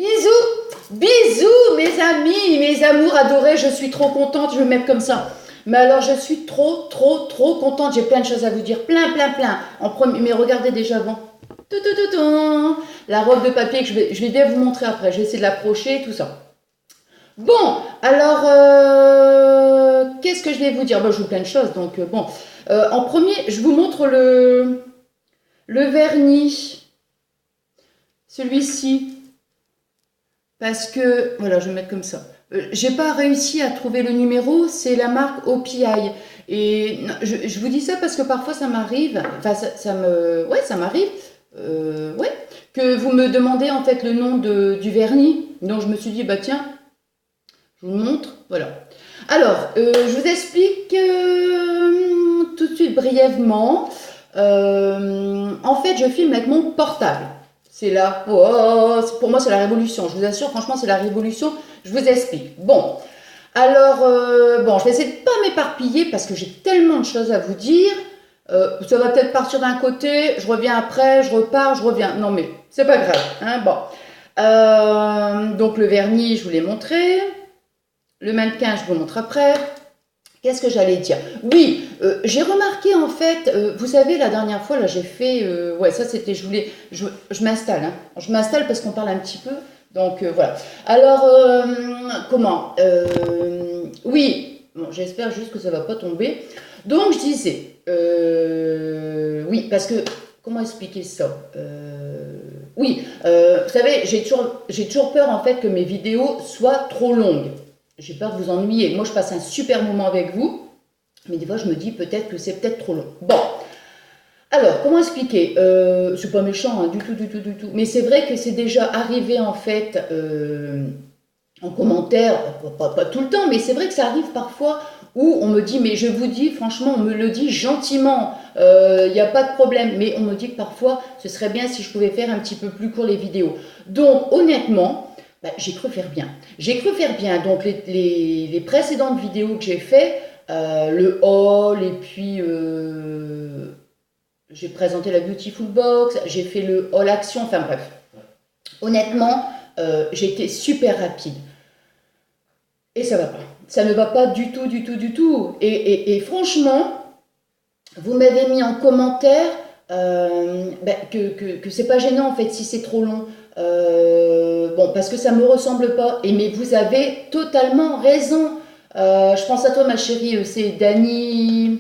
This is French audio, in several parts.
Bisous, bisous mes amis, mes amours adorés, je suis trop contente, je vais me mettre comme ça. Mais alors je suis trop contente, j'ai plein de choses à vous dire, plein. En premier, mais regardez déjà avant. La robe de papier que je vais bien vous montrer après, je vais essayer de l'approcher, tout ça. Bon, alors, qu'est-ce que je vais vous dire? Bon, je vous plein de choses, donc bon. En premier, je vous montre le vernis, celui-ci. Parce que, voilà, je vais mettre comme ça. J'ai pas réussi à trouver le numéro, c'est la marque OPI. Et non, je vous dis ça parce que parfois ça m'arrive, enfin ouais, ça m'arrive, ouais, que vous me demandez en fait le nom du vernis. Donc je me suis dit, bah tiens, je vous montre, voilà. Alors, je vous explique tout de suite brièvement. En fait, je filme avec mon portable. C'est là, oh, pour moi c'est la révolution, je vous assure, franchement c'est la révolution, je vous explique. Bon, alors, bon, je vais essayer de ne pas m'éparpiller parce que j'ai tellement de choses à vous dire. Ça va peut-être partir d'un côté, je reviens après, je repars, je reviens. Non mais, c'est pas grave, hein, bon. Donc le vernis, je vous l'ai montré. Le mannequin, je vous montre après. Qu'est-ce que j'allais dire? Oui, j'ai remarqué en fait, vous savez, la dernière fois, là, j'ai fait, ouais, ça c'était, je m'installe, hein. Je m'installe parce qu'on parle un petit peu, donc voilà. Alors, comment? Oui, bon, j'espère juste que ça va pas tomber. Donc, je disais, oui, parce que, comment expliquer ça? Oui, vous savez, j'ai toujours peur en fait que mes vidéos soient trop longues. J'ai peur de vous ennuyer. Moi, je passe un super moment avec vous, mais des fois, je me dis peut-être que c'est peut-être trop long. Bon, alors, comment expliquer? C'est pas méchant, hein, du tout. Mais c'est vrai que c'est déjà arrivé, en fait, en commentaire, pas tout le temps, mais c'est vrai que ça arrive parfois où on me dit, mais je vous dis, franchement, on me le dit gentiment, il n'y a pas de problème, mais on me dit que parfois, ce serait bien si je pouvais faire un petit peu plus court les vidéos. Donc, honnêtement, bah, j'ai cru faire bien. J'ai cru faire bien. Donc, les précédentes vidéos que j'ai fait, le haul, et puis j'ai présenté la Beautiful Box, j'ai fait le haul action, enfin bref. Honnêtement, j'ai été super rapide. Et ça va pas. Ça ne va pas du tout. Et franchement, vous m'avez mis en commentaire que c'est pas gênant en fait si c'est trop long. Bon, parce que ça me ressemble pas. Mais vous avez totalement raison. Je pense à toi, ma chérie. C'est Dani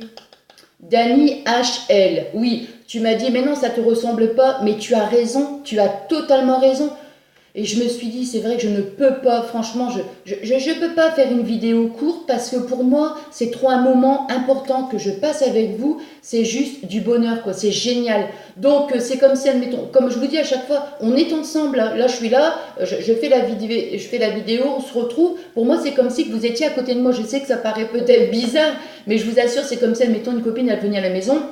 HL. Oui, tu m'as dit, mais non, ça te ressemble pas. Mais tu as raison. Tu as totalement raison. Et je me suis dit, c'est vrai que je ne peux pas, franchement, je peux pas faire une vidéo courte parce que pour moi, c'est trop un moment important que je passe avec vous. C'est juste du bonheur, quoi. C'est génial. Donc, c'est comme si, admettons, comme je vous dis à chaque fois, on est ensemble. Là, je suis là, je fais la vidéo, on se retrouve. Pour moi, c'est comme si vous étiez à côté de moi. Je sais que ça paraît peut-être bizarre, mais je vous assure, c'est comme si, admettons, une copine, elle venait à la maison.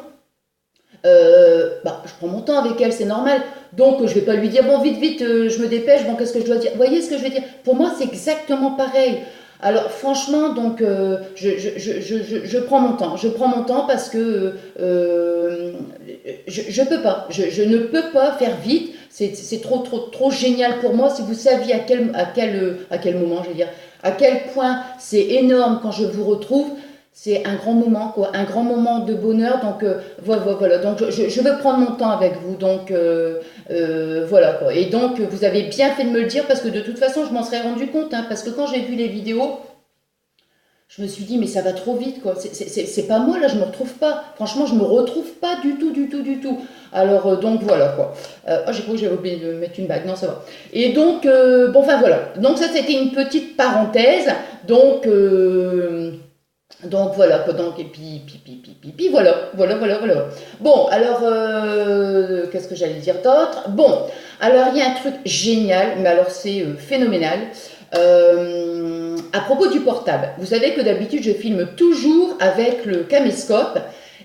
Je prends mon temps avec elle, c'est normal. Donc, je vais pas lui dire, bon, vite, je me dépêche, bon, qu'est-ce que je dois dire? Vous voyez ce que je veux dire? Pour moi, c'est exactement pareil. Alors, franchement, donc, je prends mon temps. Je prends mon temps parce que je peux pas. Je ne peux pas faire vite. C'est trop génial pour moi. Si vous saviez à quel moment, je veux dire, à quel point c'est énorme quand je vous retrouve. C'est un grand moment, quoi, un grand moment de bonheur. Donc voilà. Donc je veux prendre mon temps avec vous. Donc voilà quoi. Et donc vous avez bien fait de me le dire parce que de toute façon je m'en serais rendu compte. Hein, parce que quand j'ai vu les vidéos, je me suis dit mais ça va trop vite quoi. C'est pas moi là, je me retrouve pas. Franchement, je me retrouve pas du tout. Alors donc voilà quoi. J'ai cru que j'avais oublié de mettre une bague. Non, ça va. Et donc bon enfin voilà. Donc ça c'était une petite parenthèse. Donc voilà, donc et puis voilà. Bon, alors qu'est-ce que j'allais dire d'autre? Bon, alors il y a un truc génial, mais alors c'est phénoménal. À propos du portable, vous savez que d'habitude je filme toujours avec le caméscope.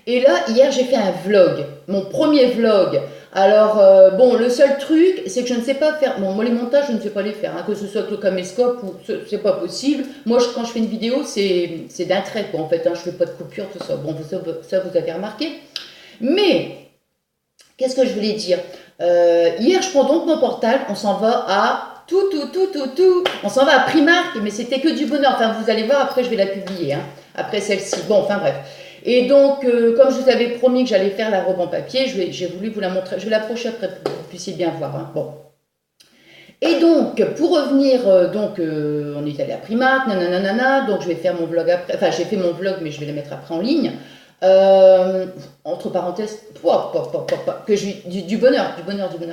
Et là, hier j'ai fait un vlog, mon premier vlog. Alors, bon, le seul truc, c'est que je ne sais pas faire. Bon, moi, les montages, je ne sais pas les faire, hein, que ce soit avec le caméscope ou c'est pas possible. Moi, quand je fais une vidéo, c'est d'un trait, quoi, en fait. Hein, je fais pas de coupure, tout ça. Bon, ça vous avez remarqué. Mais, qu'est-ce que je voulais dire? Hier, je prends donc mon portable, on s'en va à tout. On s'en va à Primark, mais c'était que du bonheur. Enfin, vous allez voir, après, je vais la publier, hein, après celle-ci. Bon, enfin, bref. Et donc, comme je vous avais promis que j'allais faire la robe en papier, j'ai voulu vous la montrer. Je vais l'approcher après pour que vous puissiez bien voir. Hein. Bon. Et donc, pour revenir, on est allé à Primark, nanana, donc je vais faire mon vlog après. Enfin, j'ai fait mon vlog, mais je vais le mettre après en ligne. Entre parenthèses, que du bonheur,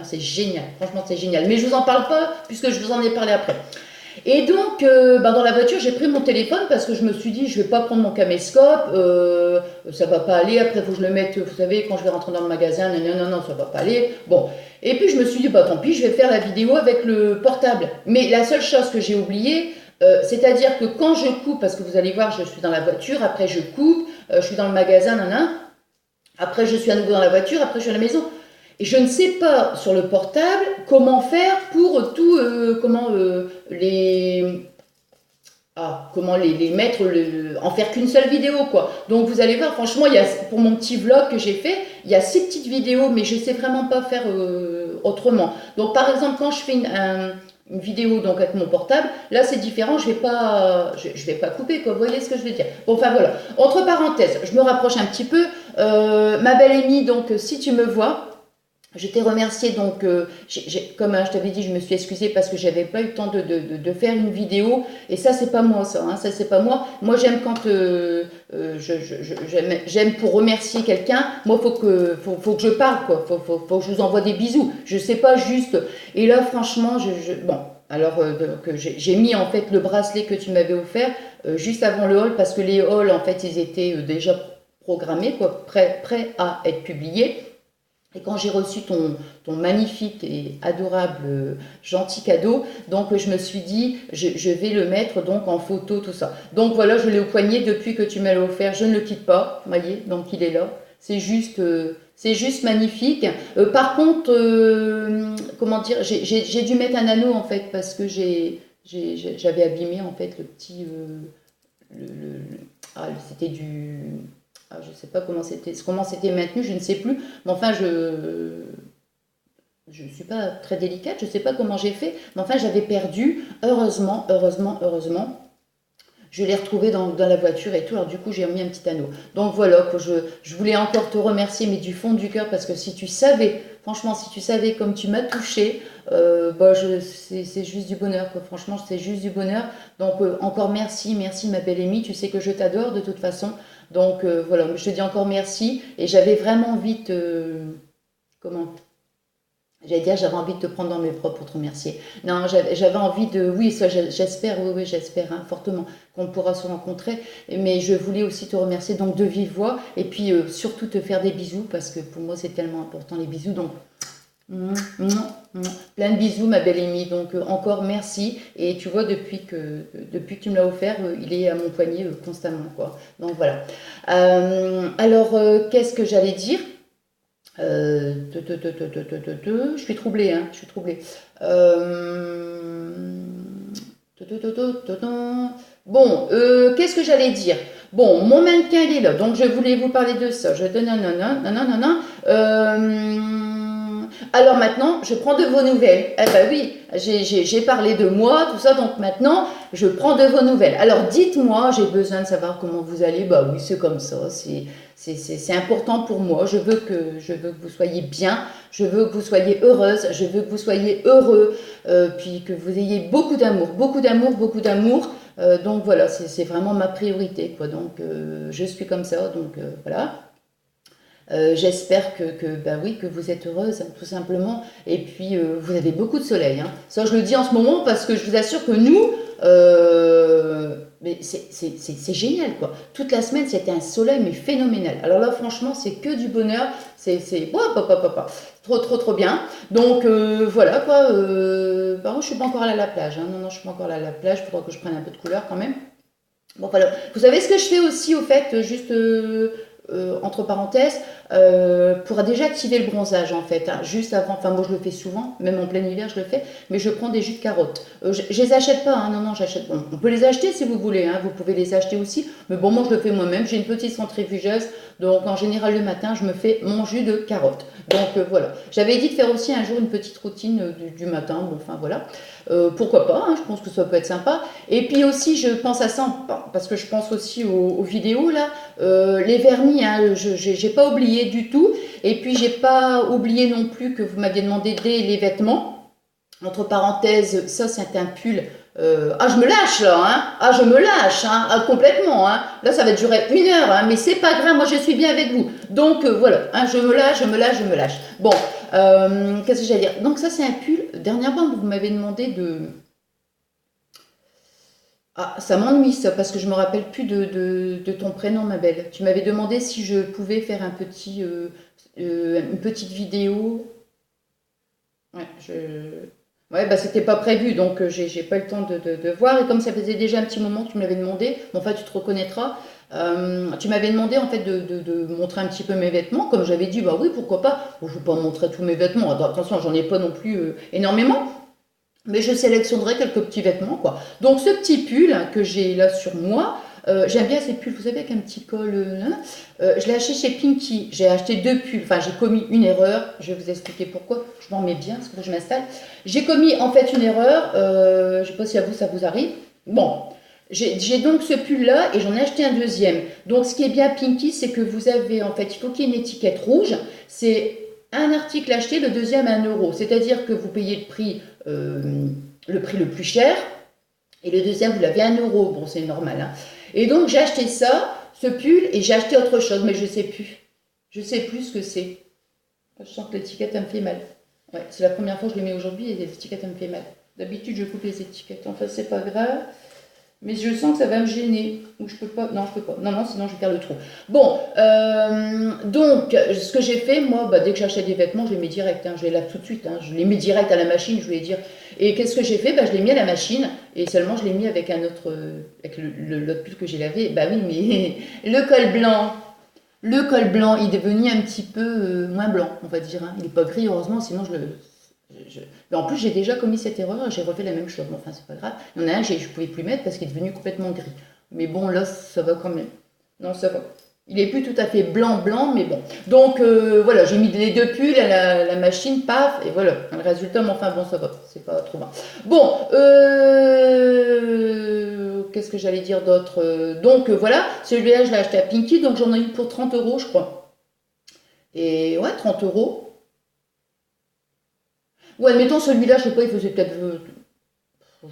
c'est génial. Franchement, c'est génial. Mais je vous en parle pas, puisque je vous en ai parlé après. Et donc, dans la voiture, j'ai pris mon téléphone parce que je me suis dit, je vais pas prendre mon caméscope, ça va pas aller. Après, il faut que je le mette, vous savez, quand je vais rentrer dans le magasin, non, ça va pas aller. Bon. Et puis, je me suis dit, bah tant pis, je vais faire la vidéo avec le portable. Mais la seule chose que j'ai oubliée, c'est-à-dire que quand je coupe, parce que vous allez voir, je suis dans la voiture, après je coupe, je suis dans le magasin, après je suis à nouveau dans la voiture, après je suis à la maison. Et je ne sais pas sur le portable comment faire pour tout, comment les mettre, en faire qu'une seule vidéo, quoi. Donc vous allez voir, franchement, pour mon petit vlog que j'ai fait, il y a 6 petites vidéos, mais je ne sais vraiment pas faire autrement. Donc par exemple, quand je fais une vidéo donc avec mon portable, là c'est différent, je vais pas couper, quoi. Vous voyez ce que je veux dire? Bon, enfin voilà. Entre parenthèses, je me rapproche un petit peu. Ma belle Amy, donc si tu me vois, je t'ai remercié, donc comme je t'avais dit, je me suis excusée parce que j'avais pas eu le temps de faire une vidéo, et ça c'est pas moi, ça c'est pas moi. Moi j'aime quand j'aime pour remercier quelqu'un, moi faut que je parle, quoi, faut que je vous envoie des bisous, je sais pas juste, et là franchement, bon, alors donc j'ai mis en fait le bracelet que tu m'avais offert juste avant le haul, parce que les hauls en fait ils étaient déjà programmés, quoi, prêts à être publiés. Et quand j'ai reçu ton magnifique et adorable gentil cadeau, donc je me suis dit, je vais le mettre donc en photo, tout ça. Donc voilà, je l'ai au poignet depuis que tu m'as offert, je ne le quitte pas, vous voyez, donc il est là. C'est juste magnifique. Par contre, comment dire, j'ai dû mettre un anneau en fait, parce que j'avais abîmé en fait le petit, c'était du... je ne sais pas comment c'était maintenu, je ne sais plus, mais enfin je ne suis pas très délicate, je ne sais pas comment j'ai fait, mais enfin j'avais perdu, heureusement, je l'ai retrouvé dans la voiture et tout, alors du coup j'ai mis un petit anneau. Donc voilà, que je voulais encore te remercier, mais du fond du cœur, parce que si tu savais, franchement, si tu savais comme tu m'as touché, c'est juste du bonheur, quoi. Franchement, c'est juste du bonheur. Donc encore merci ma belle Amy, tu sais que je t'adore de toute façon. Donc voilà, je te dis encore merci, et j'avais vraiment envie de j'avais envie de te prendre dans mes bras pour te remercier. Non, j'avais envie oui, ça j'espère, oui, j'espère fortement qu'on pourra se rencontrer, mais je voulais aussi te remercier donc de vive voix, et puis surtout te faire des bisous, parce que pour moi c'est tellement important les bisous, donc plein de bisous ma belle Amy, donc encore merci, et tu vois depuis que tu me l'as offert, il est à mon poignet constamment, quoi. Donc voilà. Alors qu'est-ce que j'allais dire? Je suis troublée, je suis troublée. Bon, qu'est-ce que j'allais dire? Bon, mon mannequin il est là, donc je voulais vous parler de ça. Alors maintenant, je prends de vos nouvelles. Eh ben oui, j'ai parlé de moi, tout ça, donc maintenant, je prends de vos nouvelles. Alors dites-moi, j'ai besoin de savoir comment vous allez. Bah oui, c'est comme ça, c'est important pour moi. Je veux que vous soyez bien, je veux que vous soyez heureuse, je veux que vous soyez heureux, puis que vous ayez beaucoup d'amour. Donc voilà, c'est vraiment ma priorité, quoi. Donc je suis comme ça, donc voilà. J'espère que vous êtes heureuse, tout simplement. Et puis, vous avez beaucoup de soleil. Ça, je le dis en ce moment parce que je vous assure que nous, mais c'est génial, quoi. Toute la semaine, c'était un soleil, mais phénoménal. Alors là, franchement, c'est que du bonheur. Trop bien. Donc, voilà, quoi. Par contre, je suis pas encore allée à la plage. Non, je suis pas encore allée à la plage. Il faudra que je prenne un peu de couleur quand même. Bon, voilà. Vous savez ce que je fais aussi, au fait, juste... entre parenthèses, pour déjà activer le bronzage en fait, juste avant, enfin moi je le fais souvent, même en plein hiver je le fais, mais je prends des jus de carotte. Je les achète pas, non, j'achète. Bon, on peut les acheter si vous voulez, vous pouvez les acheter aussi, mais bon moi je le fais moi-même, j'ai une petite centrifugeuse, Donc en général le matin, je me fais mon jus de carotte. Donc voilà. J'avais dit de faire aussi un jour une petite routine du matin. Bon, enfin voilà. Pourquoi pas, hein, je pense que ça peut être sympa. Et puis aussi, je pense à ça, parce que je pense aussi aux vidéos là. Les vernis, hein, j'ai pas oublié du tout. Et puis j'ai pas oublié non plus que vous m'aviez demandé les vêtements. Entre parenthèses, ça c'est un pull. Ah, je me lâche là, hein. Ah, je me lâche, hein. Ah, complètement, hein. Là, ça va durer 1 heure, hein. Mais c'est pas grave, moi je suis bien avec vous. Donc voilà, hein, je me lâche, je me lâche, je me lâche. Bon, qu'est-ce que j'allais dire? Donc ça, c'est un pull. Dernièrement, vous m'avez demandé de. Ah, ça m'ennuie ça, parce que je me rappelle plus de ton prénom, ma belle. Tu m'avais demandé si je pouvais faire une petite vidéo. Ouais, ouais, bah c'était pas prévu, donc j'ai pas eu le temps de voir. Et comme ça faisait déjà un petit moment que tu me l'avais demandé, bon, enfin tu te reconnaîtras, tu m'avais demandé en fait de montrer un petit peu mes vêtements. Comme j'avais dit, bah oui, pourquoi pas. Bon, je vais pas montrer tous mes vêtements. Attention, j'en ai pas non plus énormément, mais je sélectionnerai quelques petits vêtements, quoi. Donc ce petit pull que j'ai là sur moi, j'aime bien ces pulls, vous savez, avec un petit col. Je l'ai acheté chez Pinky. J'ai acheté 2 pulls. Enfin, j'ai commis une erreur. Je vais vous expliquer pourquoi. Je m'en mets bien, parce que je m'installe. J'ai commis en fait une erreur. Je ne sais pas si à vous ça vous arrive. Bon, j'ai donc ce pull-là et j'en ai acheté un deuxième. Donc ce qui est bien Pinky, c'est que vous avez en fait, il faut qu'il y ait une étiquette rouge. C'est un article acheté, le deuxième à 1 euro. C'est-à-dire que vous payez le prix le plus cher. Et le deuxième, vous l'avez à 1 euro. Bon, c'est normal, hein. Et donc, j'ai acheté ça, ce pull, et j'ai acheté autre chose, mais je sais plus. Je sais plus ce que c'est. Je sens que l'étiquette, elle me fait mal. Ouais, c'est la première fois que je les mets aujourd'hui, et l'étiquette, elle me fait mal. D'habitude, je coupe les étiquettes. Enfin, c'est pas grave. Mais je sens que ça va me gêner. Ou je peux pas. Non, je peux pas. Non, non, sinon je vais faire le trou. Bon, donc, ce que j'ai fait, moi, bah, dès que j'achète des vêtements, je les mets direct. Hein, je les lave tout de suite. Hein, je les mets direct à la machine, je voulais dire. Et qu'est-ce que j'ai fait? Bah, je l'ai mis à la machine. Et seulement, je l'ai mis avec un autre. Avec l'autre pull que j'ai lavé. Bah oui, mais le col blanc. Le col blanc, il est devenu un petit peu moins blanc, on va dire. Hein. Il n'est pas gris, heureusement, sinon Mais en plus, j'ai déjà commis cette erreur, j'ai refait la même chose. Bon, enfin, c'est pas grave. Il y en a un, je ne pouvais plus mettre parce qu'il est devenu complètement gris. Mais bon, là, ça va quand même. Non, ça va. Il est plus tout à fait blanc, mais bon. Donc, voilà, j'ai mis les 2 pulls à la machine, paf, et voilà. Le résultat, mais enfin, bon, ça va. C'est pas trop mal. Bon, qu'est-ce que j'allais dire d'autre? Donc, voilà, celui-là, je l'ai acheté à Pinky, donc j'en ai eu pour 30 euros, je crois. Et ouais, 30 euros. Ouais, admettons celui-là, je sais pas, il faisait peut-être.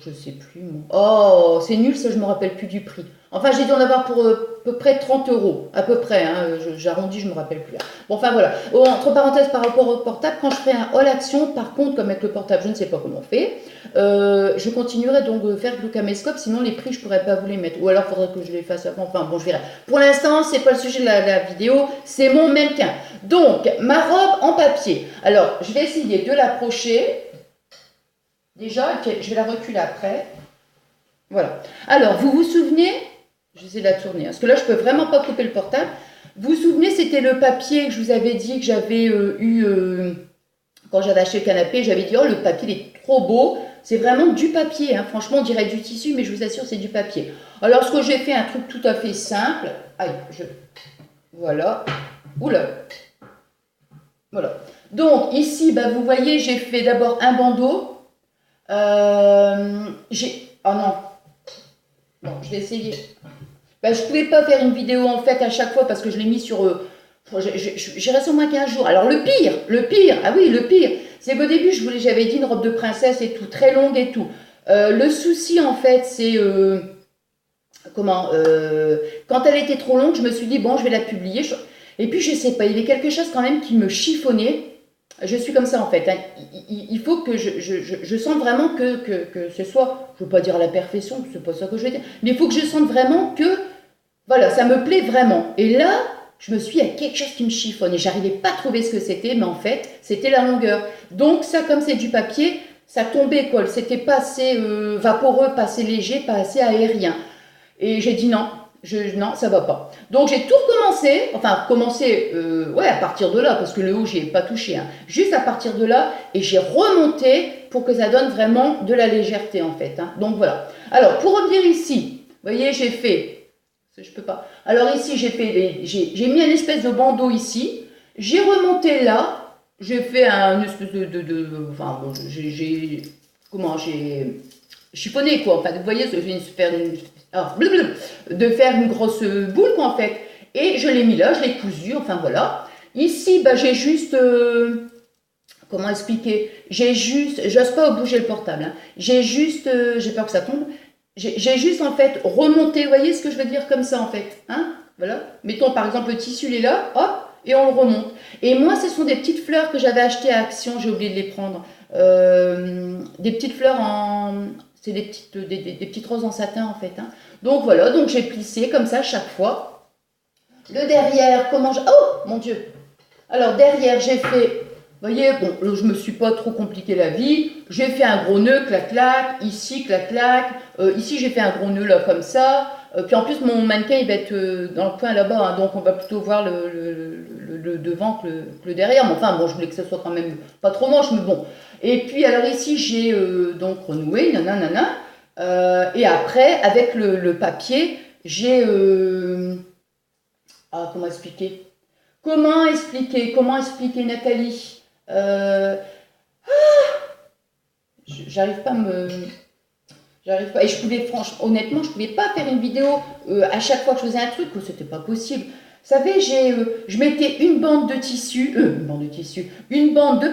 Je sais plus, moi. Oh, c'est nul, ça, je me rappelle plus du prix. Enfin, j'ai dû en avoir pour à peu près 30 euros. À peu près, hein, j'arrondis, je me rappelle plus. Bon, enfin voilà. Oh, entre parenthèses, par rapport au portable, quand je ferai un haul action, par contre, comme avec le portable, je ne sais pas comment on fait, je continuerai donc de faire le caméscope, sinon les prix, je pourrais pas vous les mettre. Ou alors, il faudrait que je les fasse avant. Enfin, bon, je verrai. Pour l'instant, c'est pas le sujet de la vidéo, c'est mon mannequin. Donc, ma robe en papier. Alors, je vais essayer de l'approcher. Déjà, je vais la reculer après. Voilà. Alors, vous vous souvenez, je vais essayer de la tourner, parce que là, je peux vraiment pas couper le portable. Vous vous souvenez, c'était le papier que je vous avais dit que j'avais eu quand j'avais acheté le canapé. J'avais dit, oh, le papier, il est trop beau. C'est vraiment du papier. Hein. Franchement, on dirait du tissu, mais je vous assure, c'est du papier. Alors, ce que j'ai fait, un truc tout à fait simple. Aïe, voilà. Oula. Voilà. Donc, ici, bah, vous voyez, j'ai fait d'abord un bandeau. Oh non. Bon, je vais essayer. Ben, je ne pouvais pas faire une vidéo en fait à chaque fois parce que je l'ai mis sur. J'ai resté au moins 15 jours. Alors le pire, ah oui, le pire, c'est qu'au début, j'avais dit une robe de princesse et tout, très longue et tout. Le souci en fait, c'est. Quand elle était trop longue, je me suis dit, bon, je vais la publier. Et puis, je sais pas, il y avait quelque chose quand même qui me chiffonnait. Je suis comme ça en fait. Hein. Il faut que je sente vraiment que ce soit, je ne veux pas dire à la perfection, c'est pas ça que je vais dire, mais il faut que je sente vraiment que, voilà, ça me plaît vraiment. Et là, je me suis dit, il y a quelque chose qui me chiffonne et j'arrivais pas à trouver ce que c'était, mais en fait, c'était la longueur. Donc ça, comme c'est du papier, ça tombait quoi. C'était pas assez vaporeux, pas assez léger, pas assez aérien. Et j'ai dit non. Non, ça va pas. Donc j'ai tout recommencé, ouais, à partir de là, parce que le haut, j'y ai pas touché, hein, juste à partir de là, et j'ai remonté pour que ça donne vraiment de la légèreté, en fait. Hein. Donc voilà. Alors, pour revenir ici, vous voyez, j'ai fait Je peux pas. Alors ici, j'ai mis un espèce de bandeau ici. J'ai remonté là. J'ai fait un espèce enfin, bon, j'ai chiffonné quoi. Enfin, vous voyez, je viens de faire une grosse boule quoi en fait. Et je l'ai mis là, je l'ai cousu. Enfin voilà. Ici, bah, j'ai juste comment expliquer? J'ai juste, j'ose pas bouger le portable, hein. J'ai juste, j'ai peur que ça tombe. J'ai juste en fait remonté, vous voyez ce que je veux dire comme ça en fait, hein? Voilà. Mettons par exemple le tissu il est là, hop, et on le remonte. Et moi, ce sont des petites fleurs que j'avais achetées à Action, j'ai oublié de les prendre. Des petites fleurs en, c'est des petites roses en satin en fait, hein. Donc voilà, donc j'ai plissé comme ça chaque fois. Le derrière, comment je, oh mon Dieu. Alors derrière, j'ai fait, vous voyez, bon, je me suis pas trop compliqué la vie. J'ai fait un gros nœud, clac clac, ici, clac clac. Ici, j'ai fait un gros nœud là comme ça. Puis en plus, mon mannequin, il va être dans le coin là-bas, hein, donc on va plutôt voir le devant que le derrière. Mais enfin, bon, je voulais que ça soit quand même pas trop moche, mais bon. Et puis alors ici, j'ai donc renoué, nanana. Et après, avec le papier, j'ai... ah, comment expliquer? Comment expliquer Nathalie? Euh, J'arrive pas à me, j'arrive pas. Et je pouvais, franchement, honnêtement, je pouvais pas faire une vidéo à chaque fois que je faisais un truc, c'était pas possible. Vous savez, je mettais une bande de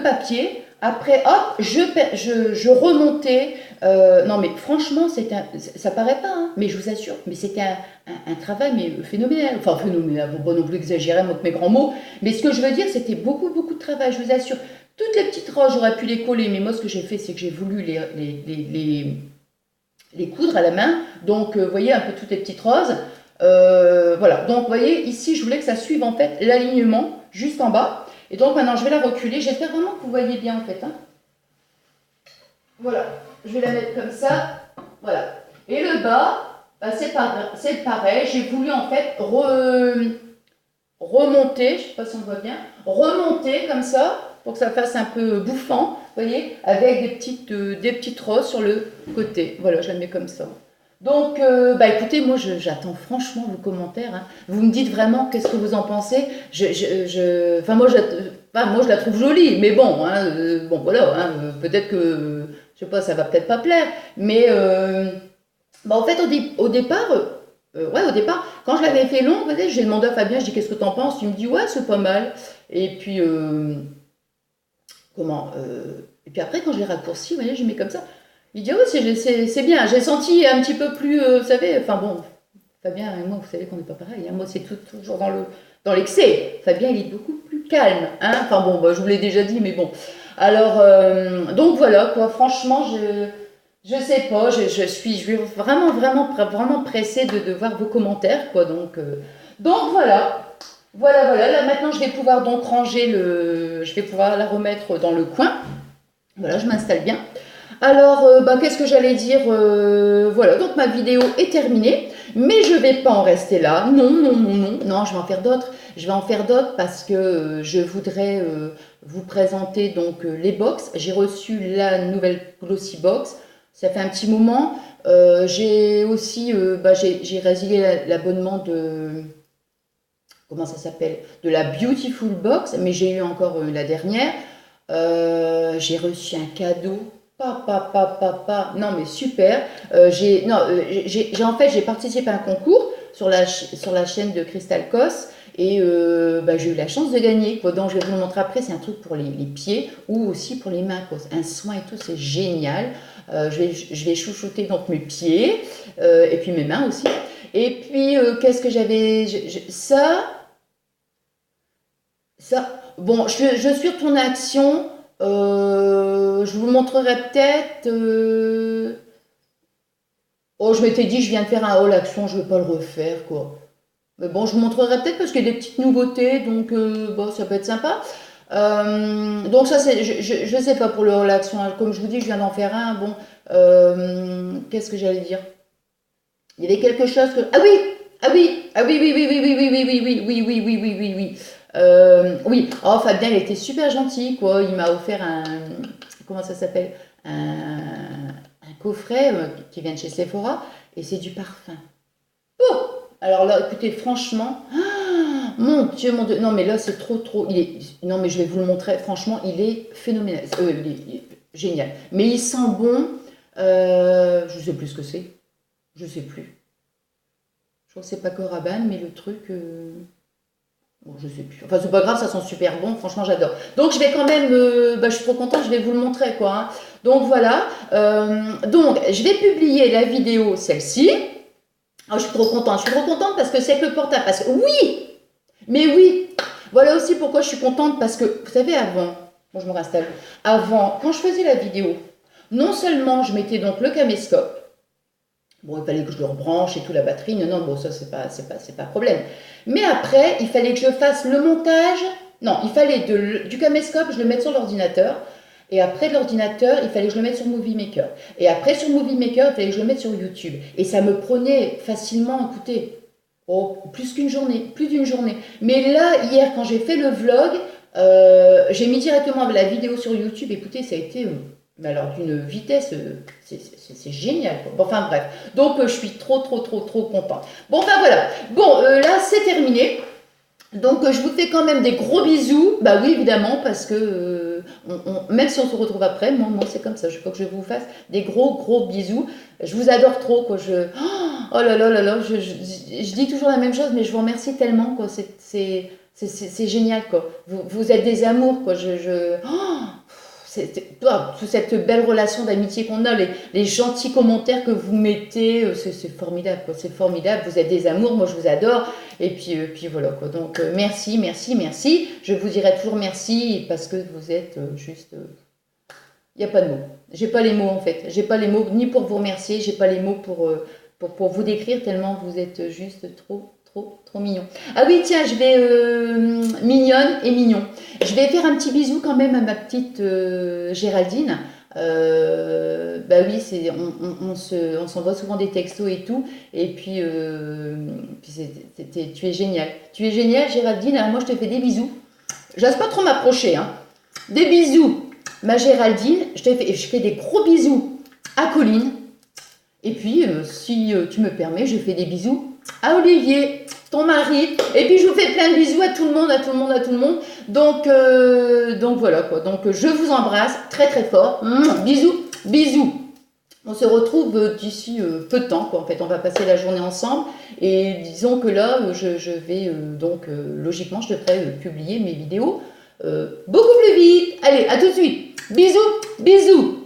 papier. Après, hop, je remontais. Non, mais franchement, ça paraît pas, hein, mais je vous assure, mais c'était un travail mais phénoménal. Enfin, phénoménal, faut pas non plus exagérer avec mes grands mots. Mais ce que je veux dire, c'était beaucoup, beaucoup de travail, je vous assure. Toutes les petites roches, j'aurais pu les coller, mais moi, ce que j'ai fait, c'est que j'ai voulu les coudre à la main. Donc, vous voyez un peu toutes les petites roses. Voilà, donc vous voyez, ici, je voulais que ça suive en fait l'alignement juste en bas. Et donc maintenant, je vais la reculer. J'espère vraiment que vous voyez bien en fait, hein. Voilà, je vais la mettre comme ça. Voilà. Et le bas, bah, c'est pareil. J'ai voulu en fait remonter, je ne sais pas si on voit bien, remonter comme ça pour que ça fasse un peu bouffant, vous voyez, avec des petites roses sur le côté. Voilà, je la mets comme ça. Donc, bah écoutez, moi j'attends franchement vos commentaires, hein. Vous me dites vraiment qu'est-ce que vous en pensez. Enfin, moi je la trouve jolie, mais bon, hein, bon voilà, hein, peut-être que, je sais pas, ça va peut-être pas plaire, mais bah, en fait au départ, ouais, au départ, quand je l'avais fait long, peut-être, j'ai demandé à Fabien, je dis qu'est-ce que t'en penses? Il me dit ouais, c'est pas mal. Et puis, et puis après, quand je l'ai raccourci, vous voyez, je mets comme ça. Il dit, oh, c'est bien. J'ai senti un petit peu plus, vous savez, enfin bon, Fabien et moi, vous savez qu'on n'est pas pareil, hein. Moi, c'est toujours dans l'excès. Fabien, il est beaucoup plus calme, hein. Enfin bon, bah, je vous l'ai déjà dit, mais bon. Alors, donc voilà, quoi. Franchement, je sais pas, je suis vraiment, vraiment, vraiment pressée de voir vos commentaires, quoi. Donc voilà. Voilà. Là, maintenant, je vais pouvoir donc je vais pouvoir la remettre dans le coin. Voilà, je m'installe bien. Alors, bah, qu'est-ce que j'allais dire? Voilà, donc ma vidéo est terminée, mais je vais pas en rester là. Non, je vais en faire d'autres. Je vais en faire d'autres parce que je voudrais vous présenter donc les box. J'ai reçu la nouvelle Glossy Box. Ça fait un petit moment. J'ai aussi, bah, j'ai résilié l'abonnement de, comment ça s'appelle? De la Beautiful Box, mais j'ai eu encore la dernière. J'ai reçu un cadeau. Non mais super. En fait j'ai participé à un concours sur la chaîne de Crystal Cos et bah, j'ai eu la chance de gagner, quoi. Donc je vais vous le montrer après. C'est un truc pour les pieds ou aussi pour les mains, quoi. Un soin et tout, c'est génial. Je vais chouchouter donc mes pieds et puis mes mains aussi. Et puis qu'est-ce que j'avais ça, bon, je suis retournée à Action. Je vous montrerai peut-être. Oh, je m'étais dit, je viens de faire un haul Action, je ne vais pas le refaire, quoi. Mais bon, je vous montrerai peut-être parce qu'il y a des petites nouveautés, donc bon, ça peut être sympa. Donc ça, je sais pas pour le haul Action, hein. Comme je vous dis, je viens d'en faire un. Bon, qu'est-ce que j'allais dire? Il y avait quelque chose que... Oui. Oui. Oh, Fabien, il était super gentil, quoi. Il m'a offert comment ça s'appelle? Un coffret qui vient de chez Sephora, et c'est du parfum. Oh, Alors là, écoutez, franchement, mon Dieu, non mais là c'est trop, non mais je vais vous le montrer, franchement, il est phénoménal, il est génial. Mais il sent bon, je sais plus ce que c'est, je sais plus. Je crois que c'est Paco Rabanne, mais le truc, bon, je sais plus. Enfin, c'est pas grave, ça sent super bon, franchement, j'adore. Donc, je vais quand même, je suis trop contente, je vais vous le montrer, quoi, hein. Donc, voilà. Donc, je vais publier la vidéo, celle-ci. Oh, je suis trop contente parce que c'est que le portable. Parce que, oui, mais oui, voilà aussi pourquoi je suis contente, parce que, vous savez, avant, bon, je me réinstalle, avant, quand je faisais la vidéo, non seulement je mettais donc le caméscope, bon, il fallait que je le rebranche et tout, la batterie. Non, non, bon, ça, c'est pas problème. Mais après, il fallait que je fasse le montage. Non, il fallait du caméscope, je le mette sur l'ordinateur. Et après de l'ordinateur, il fallait que je le mette sur Movie Maker. Et après, sur Movie Maker, il fallait que je le mette sur YouTube. Et ça me prenait facilement, écoutez, oh, plus qu'une journée, plus d'une journée. Mais là, hier, quand j'ai fait le vlog, j'ai mis directement la vidéo sur YouTube. Écoutez, ça a été mais alors d'une vitesse, c'est génial, quoi. Bon, enfin bref, donc je suis trop contente. Bon, enfin voilà, bon, là c'est terminé. Donc je vous fais quand même des gros bisous. Bah oui, évidemment, parce que même si on se retrouve après, moi c'est comme ça, je faut que je vous fasse des gros bisous. Je vous adore trop, quoi. Oh là là là là, je dis toujours la même chose, mais je vous remercie tellement, quoi. C'est génial, quoi. Vous êtes des amours, quoi. Toute cette belle relation d'amitié qu'on a, les gentils commentaires que vous mettez, c'est formidable, quoi. C'est formidable. Vous êtes des amours, moi je vous adore. Et puis voilà, quoi. Donc merci. Je vous dirai toujours merci parce que vous êtes juste. Il n'y a pas de mots. J'ai pas les mots en fait. J'ai pas les mots ni pour vous remercier, j'ai pas les mots pour vous décrire tellement vous êtes juste trop mignon. Ah oui, tiens, je vais mignonne et mignon. Je vais faire un petit bisou quand même à ma petite Géraldine. Bah oui, on s'envoie souvent des textos et tout. Et puis, tu es génial. Tu es génial, Géraldine. Alors moi, je te fais des bisous. J'ose pas trop m'approcher, hein. Des bisous, ma Géraldine. Je fais des gros bisous à Colline. Et puis, si tu me permets, je fais des bisous à Olivier, ton mari. Et puis, je vous fais plein de bisous à tout le monde. Donc voilà, quoi. Donc, je vous embrasse très fort. Bisous. On se retrouve d'ici peu de temps, quoi. En fait, on va passer la journée ensemble. Et disons que là, je vais logiquement, je devrais publier mes vidéos beaucoup plus vite. Allez, à tout de suite. Bisous.